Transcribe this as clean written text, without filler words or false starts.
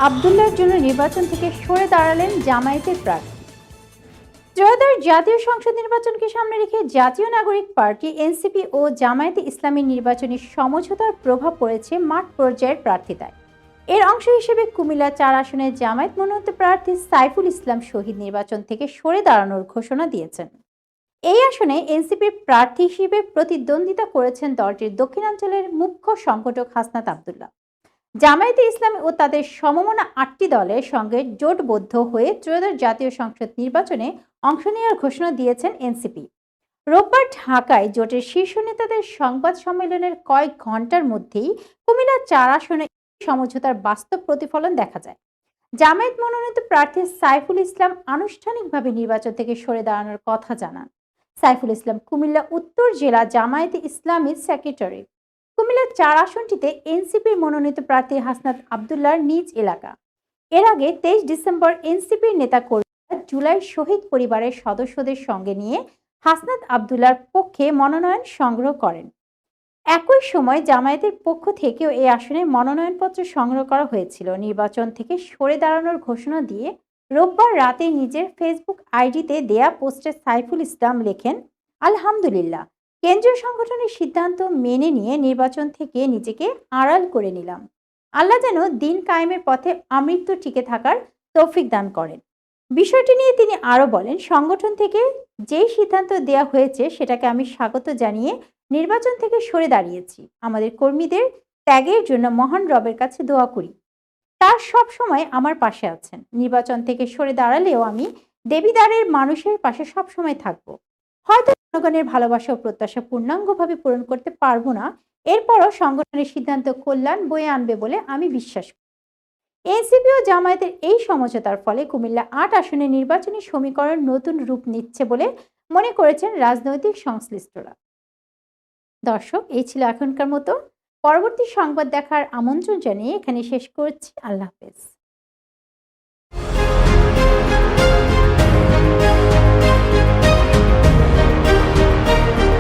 আবদুল্লাহর জন্য নির্বাচন থেকে সরে দাঁড়ালেন জামায়াতের প্রার্থী। ত্রয়োদশ জাতীয় সংসদ নির্বাচনকে সামনে রেখে জাতীয় নাগরিক পার্টি এনসিপি ও জামায়াতে ইসলামীর নির্বাচনী সমঝোতার প্রভাব পড়েছে মাঠ পর্যায়ের প্রার্থিতায়। এর অংশ হিসেবে কুমিল্লা ৪ আসনের জামায়াত মনোনীত প্রার্থী সাইফুল ইসলাম শহীদ নির্বাচন থেকে সরে দাঁড়ানোর ঘোষণা দিয়েছেন। এই আসনে এনসিপির প্রার্থী হিসেবে প্রতিদ্বন্দ্বিতা করেছেন দলটির দক্ষিণাঞ্চলের মুখ্য সংগঠক হাসনাত আবদুল্লাহ। জামায়াতে ইসলামী ও তাদের সমমনা ৮টি দলের সঙ্গে জোটবদ্ধ হয়ে ত্রয়োদশ জাতীয় সংসদ নির্বাচনে অংশ নেওয়ার ঘোষণা দিয়েছেন এনসিপি। রোববার ঢাকায় জোটের শীর্ষ নেতাদের সংবাদ সম্মেলনের কয়েক ঘন্টার মধ্যেই কুমিল্লা ৪ আসনে সমঝোতার বাস্তব প্রতিফলন দেখা যায়। জামায়াত মনোনীত প্রার্থী সাইফুল ইসলাম আনুষ্ঠানিকভাবে নির্বাচন থেকে সরে দাঁড়ানোর কথা জানান। সাইফুল ইসলাম কুমিল্লা উত্তর জেলা জামায়াতে ইসলামীর সেক্রেটারি। কুমিল্লা ৪ আসনটিতে এনসিপির মনোনীত প্রার্থী হাসনাত আবদুল্লাহর নিজ এলাকা। এর আগে ২৩ ডিসেম্বর এনসিপির নেতাকর্মীরা জুলাই শহীদ পরিবারের সদস্যদের সঙ্গে নিয়ে হাসনাত আবদুল্লাহর পক্ষে মনোনয়ন সংগ্রহ করেন। একই সময় জামায়াতের পক্ষ থেকেও এই আসনে মনোনয়নপত্র সংগ্রহ করা হয়েছিল। নির্বাচন থেকে সরে দাঁড়ানোর ঘোষণা দিয়ে রোববার রাতে নিজের ফেসবুক আইডিতে দেয়া পোস্টে সাইফুল ইসলাম লেখেন, আলহামদুলিল্লাহ, কেন্দ্রীয় সংগঠনের সিদ্ধান্ত মেনে নিয়ে নির্বাচন থেকে নিজেকে আড়াল করে নিলাম। আল্লাহ যেন দিন কায়েমের পথে আমৃত্যু টিকে থাকার তৌফিক দান করেন। বিষয়টি নিয়ে তিনি আরো বলেন, সংগঠন থেকে যেই সিদ্ধান্ত দেয়া হয়েছে সেটাকে আমি স্বাগত জানিয়ে নির্বাচন থেকে সরে দাঁড়িয়েছি। আমাদের কর্মীদের ত্যাগের জন্য মহান রবের কাছে দোয়া করি, তার সব সময় আমার পাশে আছেন। নির্বাচন থেকে সরে দাঁড়ালেও আমি দেবিদারের মানুষের পাশে সব সময় থাকব। হয়তো জনগণের ভালোবাসা ও প্রত্যাশা পূর্ণাঙ্গভাবে পূরণ করতে পারবো না, এরপরও সংগঠনের সিদ্ধান্ত কল্যাণ বয়ে আনবে বলে আমি বিশ্বাস করি। এনসিপি ও জামায়াতের এই সমঝোতার ফলে কুমিল্লা ৮ আসনে নির্বাচনী সমীকরণ নতুন রূপ নিচ্ছে বলে মনে করেছেন রাজনৈতিক সংশ্লিষ্টরা। দর্শক, এই ছিল এখনকার মতো। পরবর্তী সংবাদ দেখার আমন্ত্রণ জানিয়ে এখানে শেষ করছি। আল্লাহ হাফেজ।